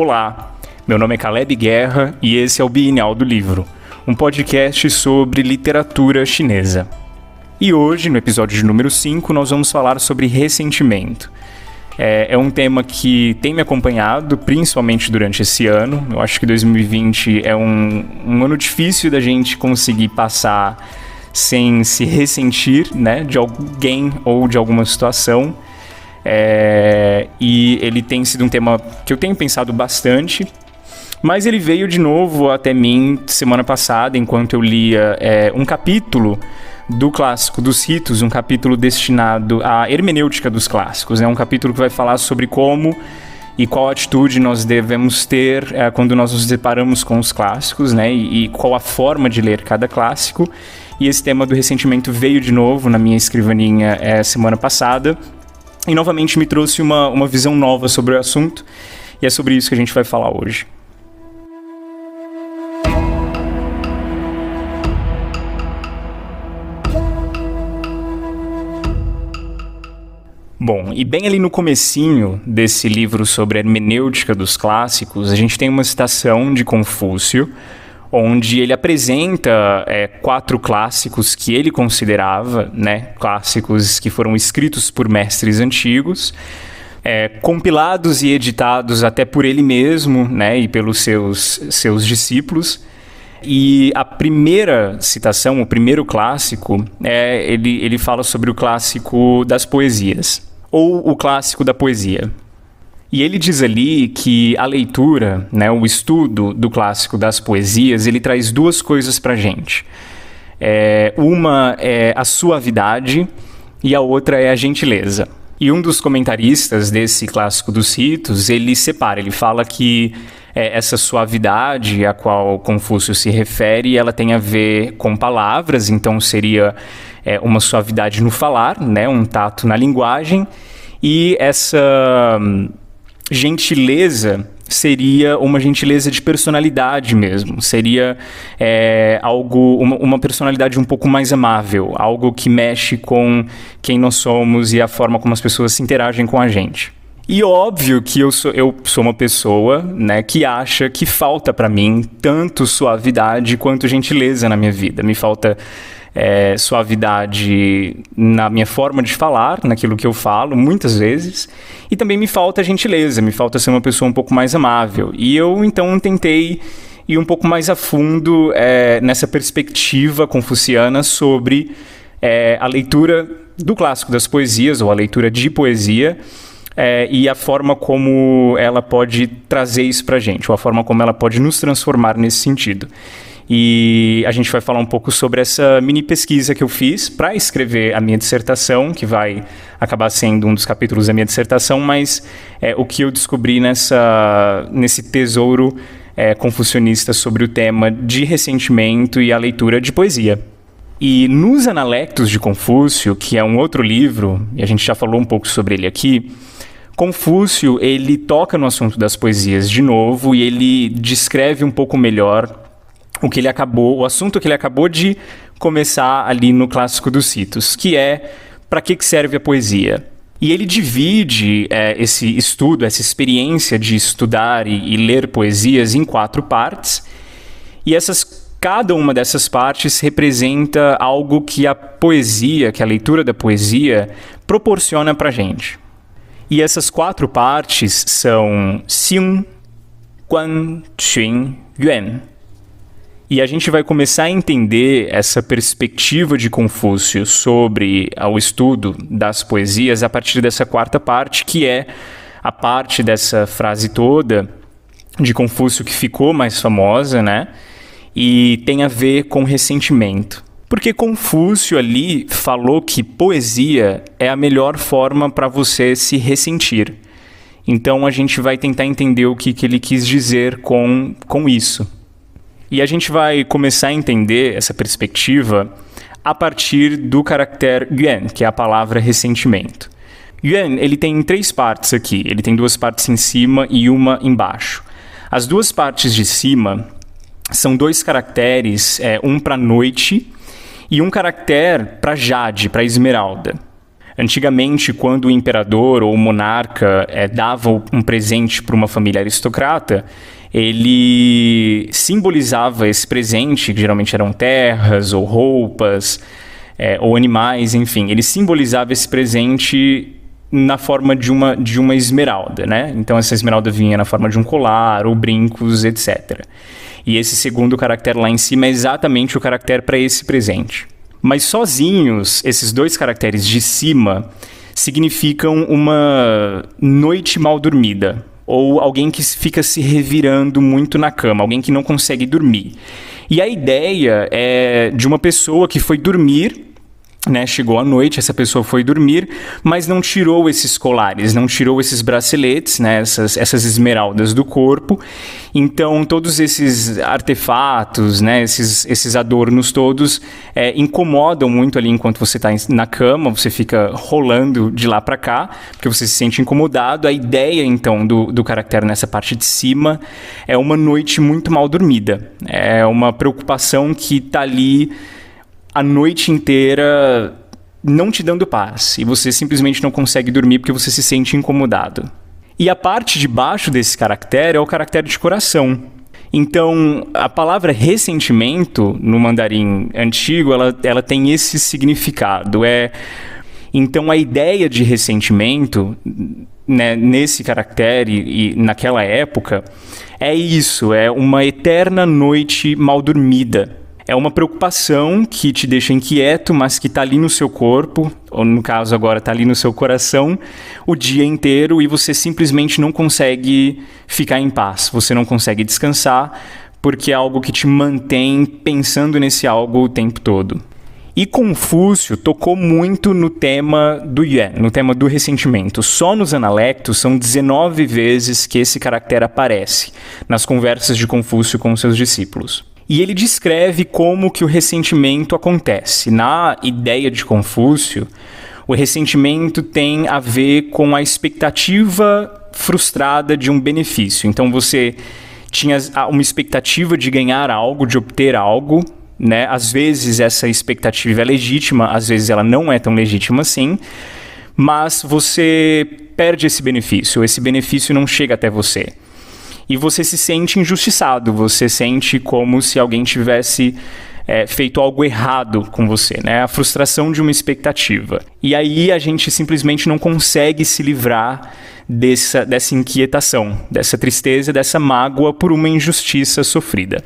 Olá, meu nome é Caleb Guerra e esse é o Bienal do Livro, um podcast sobre literatura chinesa. E hoje, no episódio de número 5, nós vamos falar sobre ressentimento. É um tema que tem me acompanhado, principalmente durante esse ano. Eu acho que 2020 é um ano difícil da gente conseguir passar sem se ressentir, né, de alguém ou de alguma situação. E ele tem sido um tema que eu tenho pensado bastante, mas ele veio de novo até mim semana passada, enquanto eu lia um capítulo do Clássico dos Ritos, um capítulo destinado à hermenêutica dos clássicos. É um capítulo que vai falar sobre como e qual atitude nós devemos ter quando nós nos deparamos com os clássicos, né, e qual a forma de ler cada clássico. E esse tema do ressentimento veio de novo na minha escrivaninha semana passada. E novamente me trouxe uma visão nova sobre o assunto, e é sobre isso que a gente vai falar hoje. Bom, e bem ali no comecinho desse livro sobre a hermenêutica dos clássicos, a gente tem uma citação de Confúcio, onde ele apresenta 4 clássicos que ele considerava, né, clássicos que foram escritos por mestres antigos, compilados e editados até por ele mesmo, né, e pelos seus discípulos. E a primeira citação, o primeiro clássico, ele fala sobre o clássico das poesias, ou o clássico da poesia. E ele diz ali que a leitura, né, o estudo do clássico das poesias, ele traz 2 coisas pra gente. Uma é a suavidade e a outra é a gentileza. E um dos comentaristas desse Clássico dos Ritos, ele separa, ele fala que essa suavidade a qual Confúcio se refere, ela tem a ver com palavras, então seria uma suavidade no falar, né, um tato na linguagem, e essa gentileza seria uma gentileza de personalidade mesmo, seria uma personalidade um pouco mais amável, algo que mexe com quem nós somos e a forma como as pessoas se interagem com a gente. E óbvio que eu sou uma pessoa, né, que acha que falta para mim tanto suavidade quanto gentileza na minha vida. Me falta suavidade na minha forma de falar, naquilo que eu falo, muitas vezes, e também me falta gentileza, me falta ser uma pessoa um pouco mais amável. E eu, então, tentei ir um pouco mais a fundo nessa perspectiva confuciana sobre a leitura do Clássico das Poesias, ou a leitura de poesia, e a forma como ela pode trazer isso pra gente, ou a forma como ela pode nos transformar nesse sentido. E a gente vai falar um pouco sobre essa mini pesquisa que eu fiz para escrever a minha dissertação, que vai acabar sendo um dos capítulos da minha dissertação, mas o que eu descobri nesse tesouro confucionista sobre o tema de ressentimento e a leitura de poesia. E nos Analectos de Confúcio, que é um outro livro, e a gente já falou um pouco sobre ele aqui, Confúcio, ele toca no assunto das poesias de novo e ele descreve um pouco melhor o assunto que ele acabou de começar ali no Clássico dos Ritos, que é para que serve a poesia. E ele divide esse estudo, essa experiência de estudar e ler poesias em 4 partes, e cada uma dessas partes representa algo que a poesia, que a leitura da poesia proporciona para a gente. E essas 4 partes são Xing, Guan, Xun, Yuan. E a gente vai começar a entender essa perspectiva de Confúcio sobre o estudo das poesias a partir dessa 4ª parte, que é a parte dessa frase toda de Confúcio que ficou mais famosa, né? E tem a ver com ressentimento. Porque Confúcio ali falou que poesia é a melhor forma para você se ressentir. Então a gente vai tentar entender o que ele quis dizer com isso. E a gente vai começar a entender essa perspectiva a partir do caractere yuan, que é a palavra ressentimento. Yuan, ele tem 3 partes aqui. Ele tem 2 partes em cima e uma embaixo. As 2 partes de cima são 2 caracteres, um para noite e um caractere para jade, para esmeralda. Antigamente, quando o imperador ou o monarca dava um presente para uma família aristocrata, ele simbolizava esse presente, que geralmente eram terras ou roupas, ou animais, enfim. Ele simbolizava esse presente na forma de uma esmeralda, né? Então essa esmeralda vinha na forma de um colar ou brincos, etc. E esse segundo caractere lá em cima é exatamente o caractere para esse presente. Mas sozinhos, esses dois caracteres de cima significam uma noite mal dormida, ou alguém que fica se revirando muito na cama, alguém que não consegue dormir. E a ideia é de uma pessoa que foi dormir, né, chegou à noite, essa pessoa foi dormir, mas não tirou esses colares, não tirou esses braceletes, né, essas esmeraldas do corpo. Então, todos esses artefatos, né, esses adornos todos incomodam muito ali enquanto você está na cama, você fica rolando de lá para cá, porque você se sente incomodado. A ideia, então, do caractere nessa parte de cima é uma noite muito mal dormida. É uma preocupação que está ali a noite inteira não te dando paz, e você simplesmente não consegue dormir porque você se sente incomodado. E a parte de baixo desse caractere é o caractere de coração. Então, a palavra ressentimento, no mandarim antigo, ela tem esse significado. Então, a ideia de ressentimento, né, nesse caractere e naquela época, é isso, é uma eterna noite mal dormida. É uma preocupação que te deixa inquieto, mas que está ali no seu corpo, ou no caso agora está ali no seu coração, o dia inteiro, e você simplesmente não consegue ficar em paz, você não consegue descansar, porque é algo que te mantém pensando nesse algo o tempo todo. E Confúcio tocou muito no tema do yuan, no tema do ressentimento. Só nos Analectos são 19 vezes que esse caractere aparece nas conversas de Confúcio com seus discípulos. E ele descreve como que o ressentimento acontece. Na ideia de Confúcio, o ressentimento tem a ver com a expectativa frustrada de um benefício. Então você tinha uma expectativa de ganhar algo, de obter algo, né? Às vezes essa expectativa é legítima, às vezes ela não é tão legítima assim, mas você perde esse benefício não chega até você. E você se sente injustiçado, você sente como se alguém tivesse feito algo errado com você, né? A frustração de uma expectativa. E aí a gente simplesmente não consegue se livrar dessa inquietação, dessa tristeza, dessa mágoa por uma injustiça sofrida.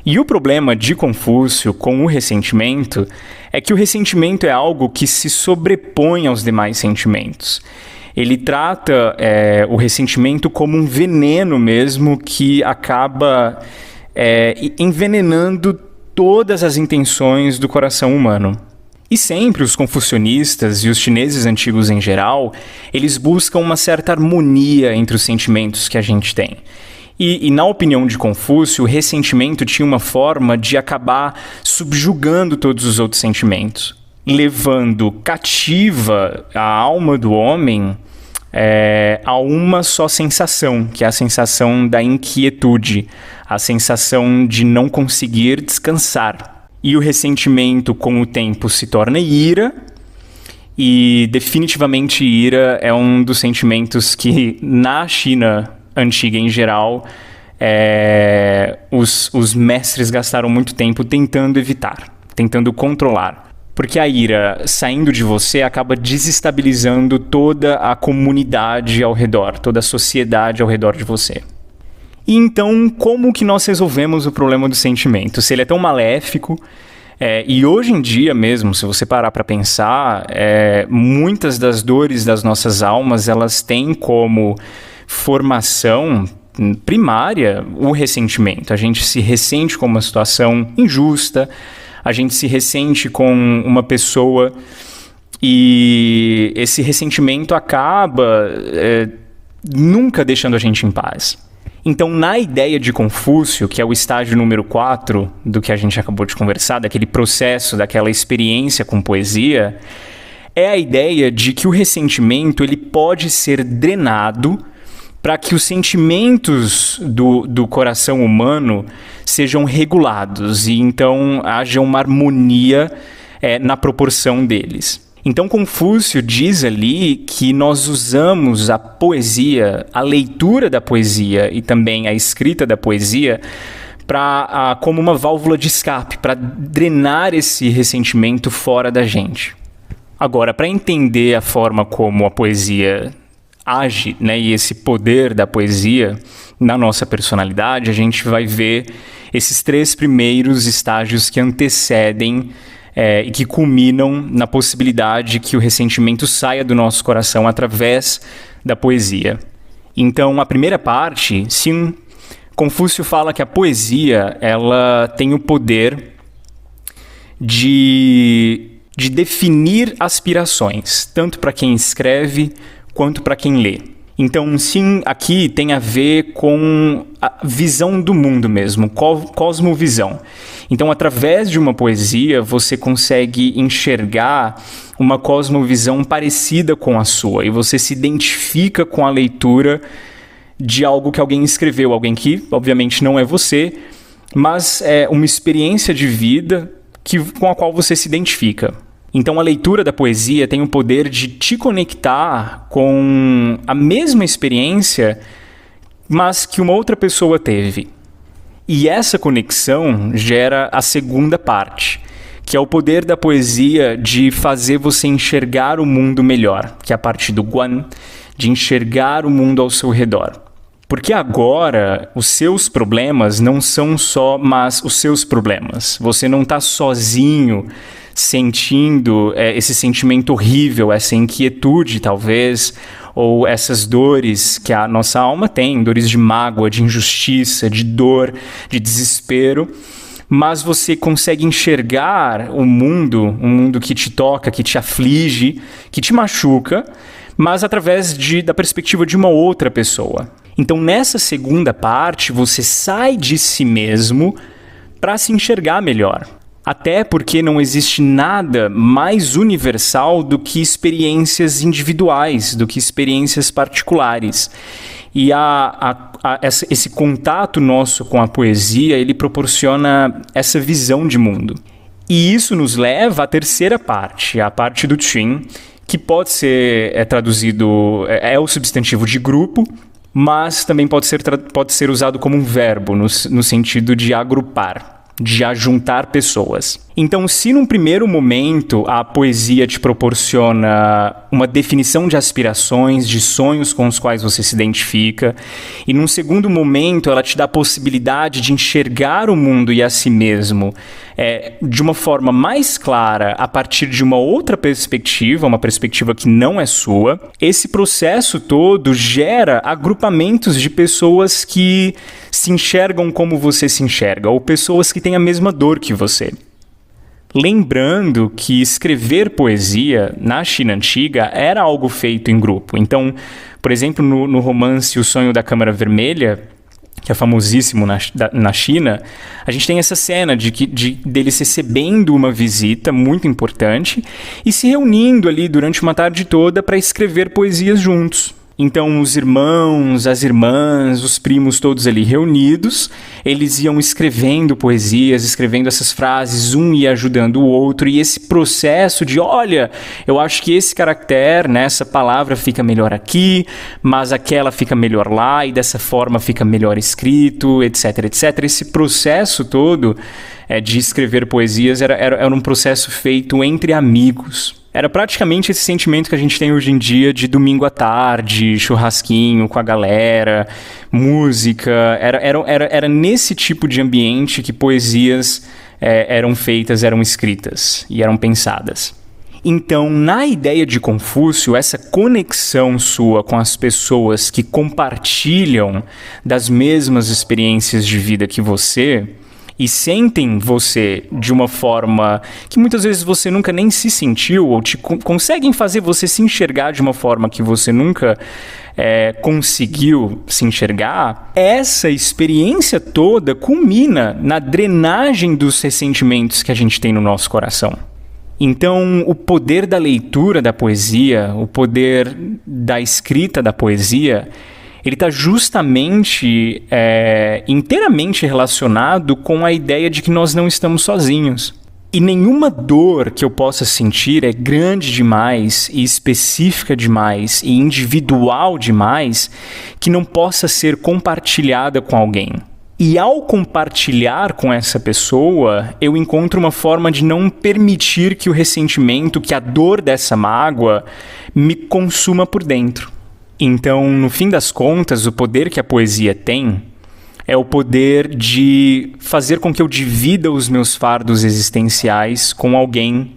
E o problema de Confúcio com o ressentimento é que o ressentimento é algo que se sobrepõe aos demais sentimentos. Ele trata o ressentimento como um veneno mesmo que acaba envenenando todas as intenções do coração humano. E sempre os confucionistas e os chineses antigos em geral, eles buscam uma certa harmonia entre os sentimentos que a gente tem. E na opinião de Confúcio, o ressentimento tinha uma forma de acabar subjugando todos os outros sentimentos, levando cativa a alma do homem a uma só sensação, que é a sensação da inquietude, a sensação de não conseguir descansar. E o ressentimento, com o tempo, se torna ira, e definitivamente ira é um dos sentimentos que, na China antiga em geral, os mestres gastaram muito tempo tentando evitar, tentando controlar. Porque a ira, saindo de você, acaba desestabilizando toda a comunidade ao redor, toda a sociedade ao redor de você. E então, como que nós resolvemos o problema do sentimento? Se ele é tão maléfico, e hoje em dia mesmo, se você parar para pensar, muitas das dores das nossas almas, elas têm como formação primária o ressentimento. A gente se ressente com uma situação injusta, a gente se ressente com uma pessoa e esse ressentimento acaba nunca deixando a gente em paz. Então, na ideia de Confúcio, que é o estágio número 4 do que a gente acabou de conversar, daquele processo, daquela experiência com poesia, é a ideia de que o ressentimento ele pode ser drenado para que os sentimentos do coração humano sejam regulados e então haja uma harmonia na proporção deles. Então Confúcio diz ali que nós usamos a poesia, a leitura da poesia e também a escrita da poesia como uma válvula de escape, para drenar esse ressentimento fora da gente. Agora, para entender a forma como a poesia age, né, e esse poder da poesia na nossa personalidade, a gente vai ver esses 3 primeiros estágios que antecedem e que culminam na possibilidade que o ressentimento saia do nosso coração através da poesia. Então, a primeira parte, sim, Confúcio fala que a poesia ela tem o poder de definir aspirações, tanto para quem escreve quanto para quem lê. Então, sim, aqui tem a ver com a visão do mundo mesmo, cosmovisão. Então, através de uma poesia, você consegue enxergar uma cosmovisão parecida com a sua, e você se identifica com a leitura de algo que alguém escreveu, alguém que, obviamente, não é você, mas é uma experiência de vida com a qual você se identifica. Então, a leitura da poesia tem o poder de te conectar com a mesma experiência, mas que uma outra pessoa teve. E essa conexão gera a segunda parte, que é o poder da poesia de fazer você enxergar o mundo melhor, que é a parte do Guan, de enxergar o mundo ao seu redor. Porque agora os seus problemas não são só mais os seus problemas. Você não está sozinho sentindo esse sentimento horrível, essa inquietude talvez, ou essas dores que a nossa alma tem, dores de mágoa, de injustiça, de dor, de desespero, mas você consegue enxergar o mundo, um mundo que te toca, que te aflige, que te machuca, mas através da perspectiva de uma outra pessoa. Então, nessa segunda parte, você sai de si mesmo para se enxergar melhor. Até porque não existe nada mais universal do que experiências individuais, do que experiências particulares. E esse contato nosso com a poesia, ele proporciona essa visão de mundo. E isso nos leva à terceira parte, a parte do Qin, que pode ser traduzido, é o substantivo de grupo, mas também pode ser usado como um verbo, no sentido de agrupar, de ajuntar pessoas. Então, se num primeiro momento a poesia te proporciona uma definição de aspirações, de sonhos com os quais você se identifica, e num segundo momento ela te dá a possibilidade de enxergar o mundo e a si mesmo de uma forma mais clara a partir de uma outra perspectiva, uma perspectiva que não é sua, esse processo todo gera agrupamentos de pessoas que se enxergam como você se enxerga, ou pessoas que têm a mesma dor que você. Lembrando que escrever poesia na China Antiga era algo feito em grupo. Então, por exemplo, no romance O Sonho da Câmara Vermelha, que é famosíssimo na China, a gente tem essa cena deles recebendo uma visita muito importante e se reunindo ali durante uma tarde toda para escrever poesias juntos. Então, os irmãos, as irmãs, os primos todos ali reunidos, eles iam escrevendo poesias, escrevendo essas frases, um ia ajudando o outro, e esse processo de, olha, eu acho que esse caractere, né, essa palavra fica melhor aqui, mas aquela fica melhor lá, e dessa forma fica melhor escrito, etc, etc. Esse processo todo de escrever poesias era um processo feito entre amigos. Era praticamente esse sentimento que a gente tem hoje em dia de domingo à tarde, churrasquinho com a galera, música. Era nesse tipo de ambiente que poesias eram feitas, eram escritas e eram pensadas. Então, na ideia de Confúcio, essa conexão sua com as pessoas que compartilham das mesmas experiências de vida que você e sentem você de uma forma que muitas vezes você nunca nem se sentiu, ou conseguem fazer você se enxergar de uma forma que você nunca conseguiu se enxergar, essa experiência toda culmina na drenagem dos ressentimentos que a gente tem no nosso coração. Então, o poder da leitura da poesia, o poder da escrita da poesia, ele está justamente inteiramente relacionado com a ideia de que nós não estamos sozinhos. E nenhuma dor que eu possa sentir é grande demais e específica demais e individual demais que não possa ser compartilhada com alguém. E ao compartilhar com essa pessoa, eu encontro uma forma de não permitir que o ressentimento, que a dor dessa mágoa me consuma por dentro. Então, no fim das contas, o poder que a poesia tem é o poder de fazer com que eu divida os meus fardos existenciais com alguém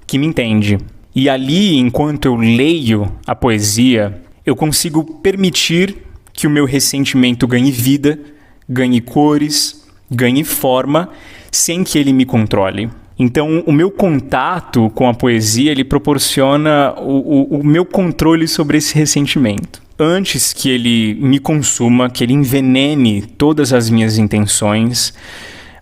que me entende. E ali, enquanto eu leio a poesia, eu consigo permitir que o meu ressentimento ganhe vida, ganhe cores, ganhe forma, sem que ele me controle. Então, o meu contato com a poesia, ele proporciona o meu controle sobre esse ressentimento. Antes que ele me consuma, que ele envenene todas as minhas intenções,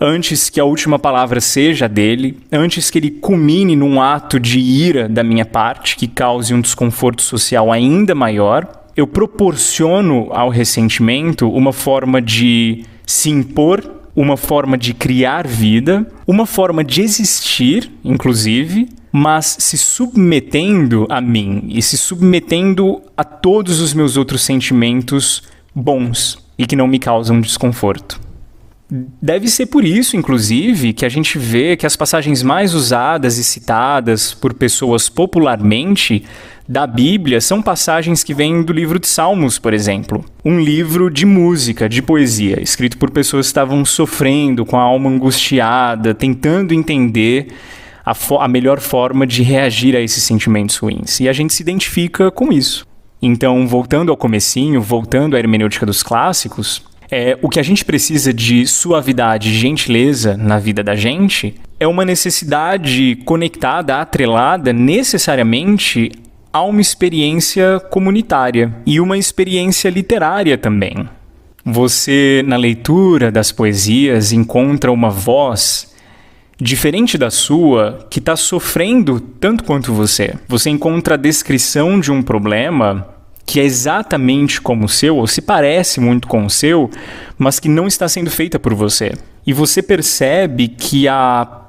antes que a última palavra seja dele, antes que ele culmine num ato de ira da minha parte, que cause um desconforto social ainda maior, eu proporciono ao ressentimento uma forma de se impor, uma forma de criar vida, uma forma de existir, inclusive, mas se submetendo a mim e se submetendo a todos os meus outros sentimentos bons e que não me causam desconforto. Deve ser por isso, inclusive, que a gente vê que as passagens mais usadas e citadas por pessoas popularmente da Bíblia são passagens que vêm do livro de Salmos, por exemplo. Um livro de música, de poesia, escrito por pessoas que estavam sofrendo, com a alma angustiada, tentando entender a melhor forma de reagir a esses sentimentos ruins. E a gente se identifica com isso. Então, voltando ao comecinho, voltando à hermenêutica dos clássicos, o que a gente precisa de suavidade e gentileza na vida da gente é uma necessidade conectada, atrelada necessariamente a uma experiência comunitária e uma experiência literária também. Você, na leitura das poesias, encontra uma voz diferente da sua, que está sofrendo tanto quanto você. Você encontra a descrição de um problema que é exatamente como o seu, ou se parece muito com o seu, mas que não está sendo feita por você. E você percebe que a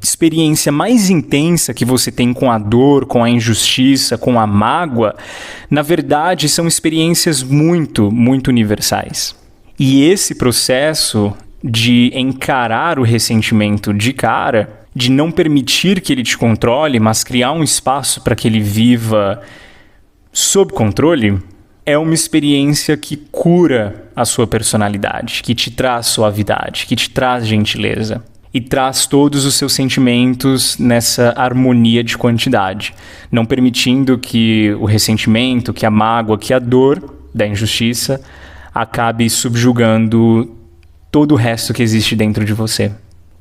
experiência mais intensa que você tem com a dor, com a injustiça, com a mágoa, na verdade são experiências muito, muito universais. E esse processo de encarar o ressentimento de cara, de não permitir que ele te controle, mas criar um espaço para que ele viva sob controle, é uma experiência que cura a sua personalidade, que te traz suavidade, que te traz gentileza e traz todos os seus sentimentos nessa harmonia de quantidade, não permitindo que o ressentimento, que a mágoa, que a dor da injustiça acabe subjugando todo o resto que existe dentro de você.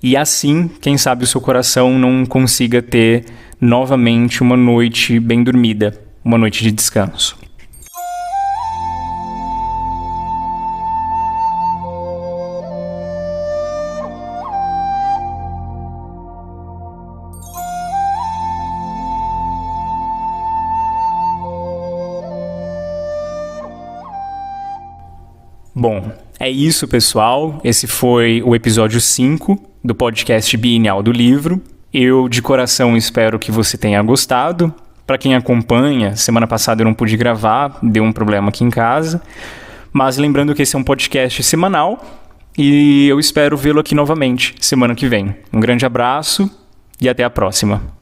E assim, quem sabe o seu coração não consiga ter novamente uma noite bem dormida, uma noite de descanso. Bom, é isso, pessoal. Esse foi o episódio 5 do podcast Bienal do Livro. Eu, de coração, espero que você tenha gostado. Para quem acompanha, semana passada eu não pude gravar, deu um problema aqui em casa. Mas lembrando que esse é um podcast semanal e eu espero vê-lo aqui novamente semana que vem. Um grande abraço e até a próxima.